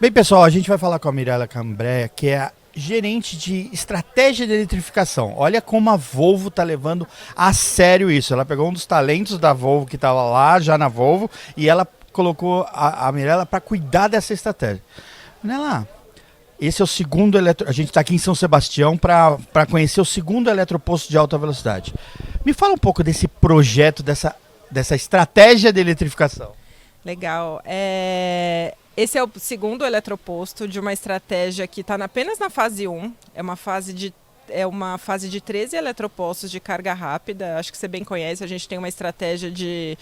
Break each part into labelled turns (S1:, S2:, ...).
S1: Bem, pessoal, a gente vai falar com a Mirela Cambrea, que é a gerente de estratégia de eletrificação. Olha como a Volvo está levando a sério isso. Ela pegou um dos talentos da Volvo que estava lá já na Volvo e ela colocou a Mirela para cuidar dessa estratégia. Mirela, esse é o segundo a gente está aqui em São Sebastião para conhecer o segundo eletroposto de alta velocidade. Me fala um pouco desse projeto, dessa estratégia de eletrificação.
S2: Legal. Esse é o segundo eletroposto de uma estratégia que está apenas na fase 1. É uma fase de 13 eletropostos de carga rápida. Acho que você bem conhece, a gente tem uma estratégia de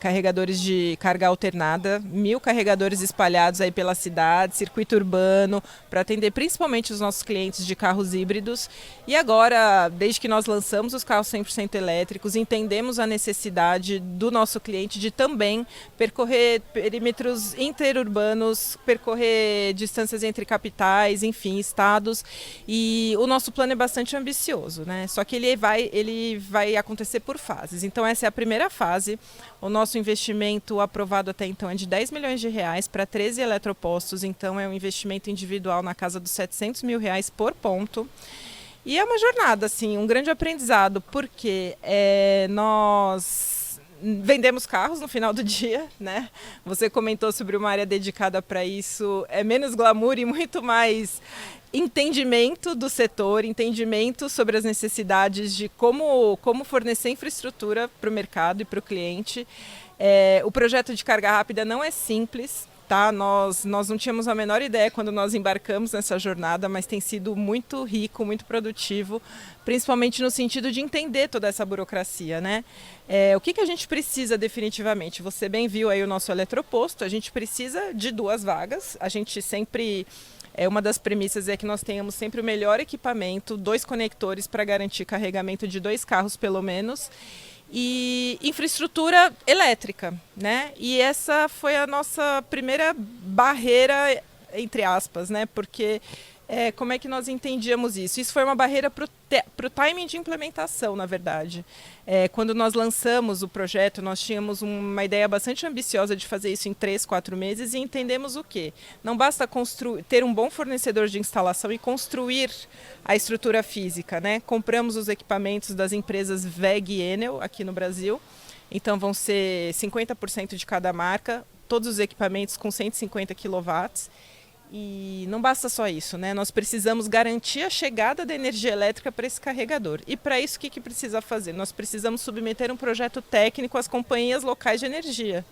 S2: carregadores de carga alternada, 1.000 carregadores espalhados aí pela cidade, circuito urbano, para atender principalmente os nossos clientes de carros híbridos. E agora, desde que nós lançamos os carros 100% elétricos, entendemos a necessidade do nosso cliente de também percorrer perímetros interurbanos, percorrer distâncias entre capitais, enfim, estados. E o nosso plano é bastante ambicioso, né? Só que ele vai acontecer por fases. Então essa é a primeira fase. O nosso investimento aprovado até então é de R$10 milhões para 13 eletropostos. Então é um investimento individual na casa dos R$700 mil por ponto. E é uma jornada, assim, um grande aprendizado, porque nós vendemos carros no final do dia, né? Você comentou sobre uma área dedicada para isso. É menos glamour e muito mais entendimento do setor, entendimento sobre as necessidades de como fornecer infraestrutura para o mercado e para o cliente. O projeto de carga rápida não é simples, tá? Nós não tínhamos a menor ideia quando nós embarcamos nessa jornada, mas tem sido muito rico, muito produtivo, principalmente no sentido de entender toda essa burocracia, né? O que a gente precisa definitivamente? Você bem viu aí o nosso eletroposto, a gente precisa de 2 vagas, a gente sempre... uma das premissas é que nós tenhamos sempre o melhor equipamento, 2 conectores para garantir carregamento de 2 carros pelo menos, e infraestrutura elétrica, né? E essa foi a nossa primeira barreira, entre aspas, né? Porque como é que nós entendíamos isso? Isso foi uma barreira para o timing de implementação, na verdade. Quando nós lançamos o projeto, nós tínhamos uma ideia bastante ambiciosa de fazer isso em 3, 4 meses e entendemos o quê? Não basta ter um bom fornecedor de instalação e construir a estrutura física, né? Compramos os equipamentos das empresas WEG e Enel aqui no Brasil, então vão ser 50% de cada marca, todos os equipamentos com 150 kW. E não basta só isso, né? Nós precisamos garantir a chegada da energia elétrica para esse carregador. E para isso, o que precisa fazer? Nós precisamos submeter um projeto técnico às companhias locais de energia,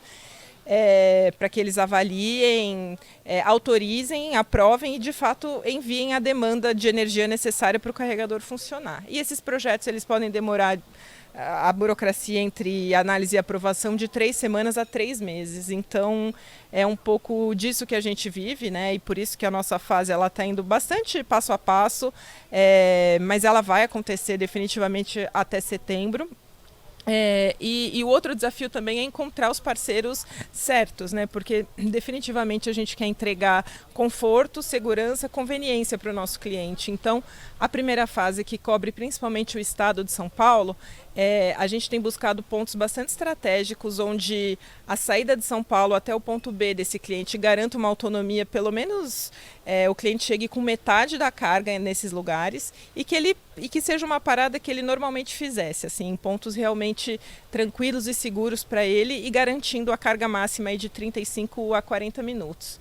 S2: para que eles avaliem, autorizem, aprovem e, de fato, enviem a demanda de energia necessária para o carregador funcionar. E esses projetos eles podem demorar a burocracia entre análise e aprovação de 3 semanas a 3 meses. Então, é um pouco disso que a gente vive, né? E por isso que a nossa fase está indo bastante passo a passo, mas ela vai acontecer definitivamente até setembro. E o outro desafio também é encontrar os parceiros certos, né? Porque definitivamente a gente quer entregar conforto, segurança, conveniência para o nosso cliente. Então, a primeira fase, que cobre principalmente o estado de São Paulo, a gente tem buscado pontos bastante estratégicos, onde a saída de São Paulo até o ponto B desse cliente garanta uma autonomia, pelo menos o cliente chegue com metade da carga nesses lugares, e que seja uma parada que ele normalmente fizesse, assim, em pontos realmente tranquilos e seguros para ele, e garantindo a carga máxima aí de 35 a 40 minutos.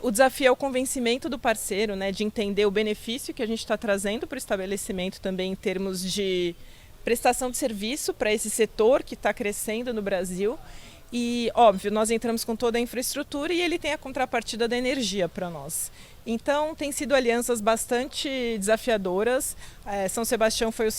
S2: O desafio é o convencimento do parceiro, né, de entender o benefício que a gente está trazendo para o estabelecimento também em termos de prestação de serviço para esse setor que está crescendo no Brasil. E, óbvio, nós entramos com toda a infraestrutura e ele tem a contrapartida da energia para nós. Então, tem sido alianças bastante desafiadoras. São Sebastião foi o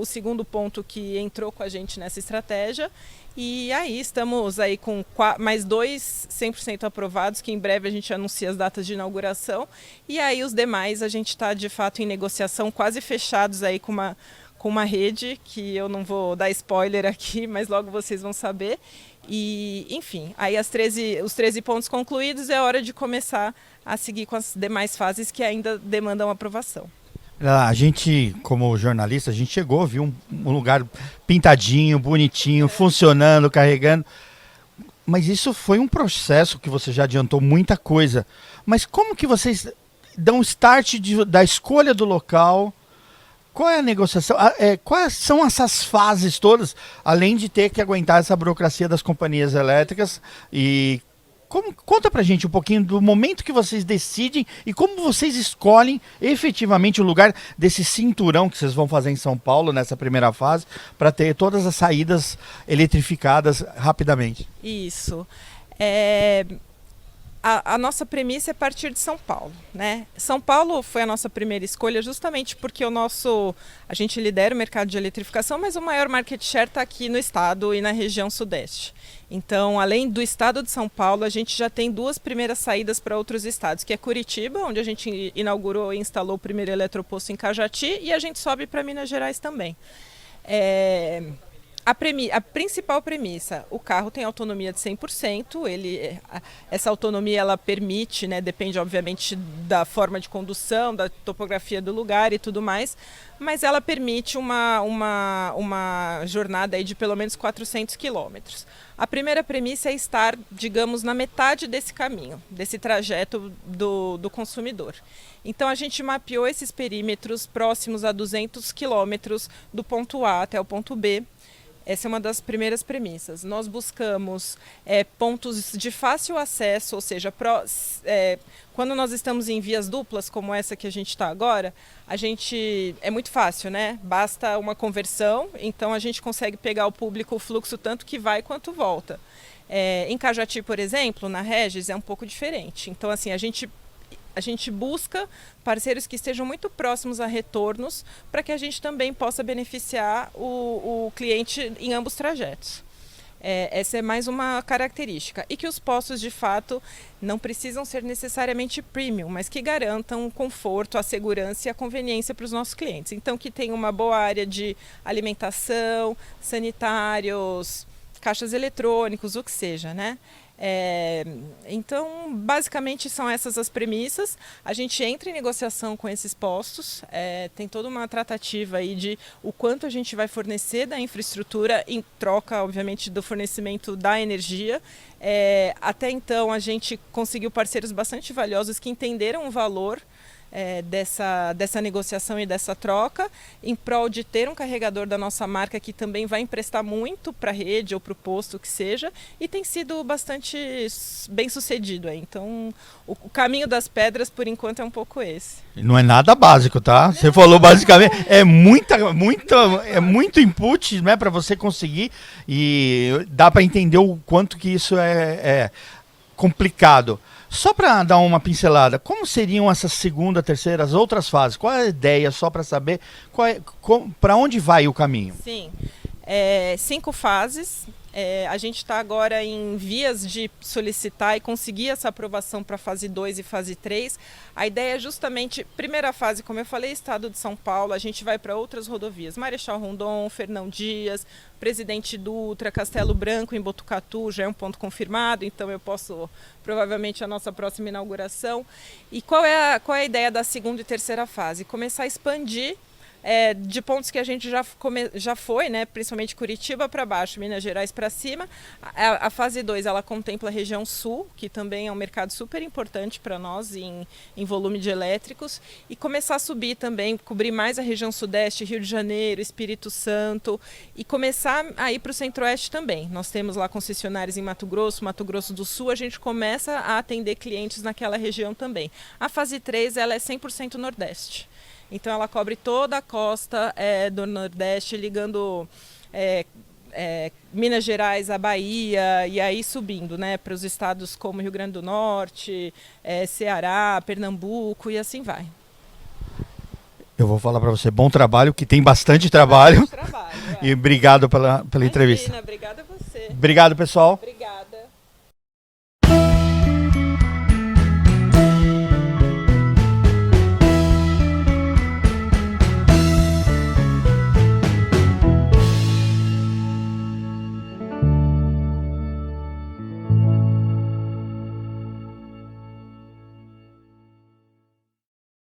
S2: segundo ponto que entrou com a gente nessa estratégia. E aí estamos aí com mais 2 100% aprovados, que em breve a gente anuncia as datas de inauguração. E aí os demais a gente está, de fato, em negociação, quase fechados aí com uma rede, que eu não vou dar spoiler aqui, mas logo vocês vão saber. E, enfim, aí os 13 pontos concluídos, é hora de começar a seguir com as demais fases que ainda demandam aprovação.
S1: A gente, como jornalista, a gente chegou, viu um lugar pintadinho, bonitinho, funcionando, carregando. Mas isso foi um processo que você já adiantou muita coisa. Mas como que vocês dão start da escolha do local? Qual é a negociação? Quais são essas fases todas, além de ter que aguentar essa burocracia das companhias elétricas? E conta pra gente um pouquinho do momento que vocês decidem e como vocês escolhem efetivamente o lugar desse cinturão que vocês vão fazer em São Paulo nessa primeira fase, para ter todas as saídas eletrificadas rapidamente.
S2: Isso. A nossa premissa é partir de São Paulo, né? São Paulo foi a nossa primeira escolha justamente porque a gente lidera o mercado de eletrificação, mas o maior market share está aqui no estado e na região sudeste. Então, além do estado de São Paulo, a gente já tem duas primeiras saídas para outros estados, que é Curitiba, onde a gente inaugurou e instalou o primeiro eletroposto em Cajati, e a gente sobe para Minas Gerais também. A principal premissa, o carro tem autonomia de 100%, essa autonomia ela permite, né, depende obviamente da forma de condução, da topografia do lugar e tudo mais, mas ela permite uma jornada aí de pelo menos 400 quilômetros. A primeira premissa é estar, digamos, na metade desse caminho, desse trajeto do consumidor. Então a gente mapeou esses perímetros próximos a 200 quilômetros do ponto A até o ponto B. Essa é uma das primeiras premissas. Nós buscamos pontos de fácil acesso, ou seja, quando nós estamos em vias duplas, como essa que a gente está agora, é muito fácil, né? Basta uma conversão, então a gente consegue pegar o público, o fluxo tanto que vai quanto volta. Em Cajati, por exemplo, na Regis, é um pouco diferente. Então, assim, a gente busca parceiros que estejam muito próximos a retornos para que a gente também possa beneficiar o cliente em ambos trajetos. Essa é mais uma característica. E que os postos, de fato, não precisam ser necessariamente premium, mas que garantam o conforto, a segurança e a conveniência para os nossos clientes. Então, que tenha uma boa área de alimentação, sanitários, caixas eletrônicos, o que seja, né? Então, basicamente são essas as premissas. A gente entra em negociação com esses postos, tem toda uma tratativa aí de o quanto a gente vai fornecer da infraestrutura em troca, obviamente, do fornecimento da energia. Até então, a gente conseguiu parceiros bastante valiosos que entenderam o valor dessa negociação e dessa troca, em prol de ter um carregador da nossa marca que também vai emprestar muito para a rede ou para o posto que seja, e tem sido bastante bem sucedido aí. Então, o caminho das pedras, por enquanto, é um pouco esse.
S1: Não é nada básico, tá? Você falou basicamente, é muito input, né, para você conseguir, e dá para entender o quanto que isso é complicado. Só para dar uma pincelada, como seriam essas segunda, terceira, as outras fases? Qual é a ideia, só para saber para onde vai o caminho?
S2: Sim, 5 fases. A gente está agora em vias de solicitar e conseguir essa aprovação para fase 2 e fase 3. A ideia é justamente, primeira fase, como eu falei, estado de São Paulo, a gente vai para outras rodovias, Marechal Rondon, Fernão Dias, Presidente Dutra, Castelo Branco, em Botucatu, já é um ponto confirmado, então eu posso, provavelmente, a nossa próxima inauguração. E qual é a ideia da segunda e terceira fase? Começar a expandir de pontos que a gente já foi, né, principalmente Curitiba para baixo, Minas Gerais para cima. A fase 2 ela contempla a região sul, que também é um mercado super importante para nós em volume de elétricos, e começar a subir também, cobrir mais a região sudeste, Rio de Janeiro, Espírito Santo, e começar a ir para o centro-oeste também. Nós temos lá concessionários em Mato Grosso do Sul, a gente começa a atender clientes naquela região também. A fase 3 ela é 100% Nordeste. Então, ela cobre toda a costa do Nordeste, ligando Minas Gerais à Bahia, e aí subindo, né, para os estados como Rio Grande do Norte, Ceará, Pernambuco, e assim vai.
S1: Eu vou falar para você, bom trabalho, que tem bastante trabalho. E obrigado pela entrevista.
S2: Obrigada a você.
S1: Obrigado, pessoal.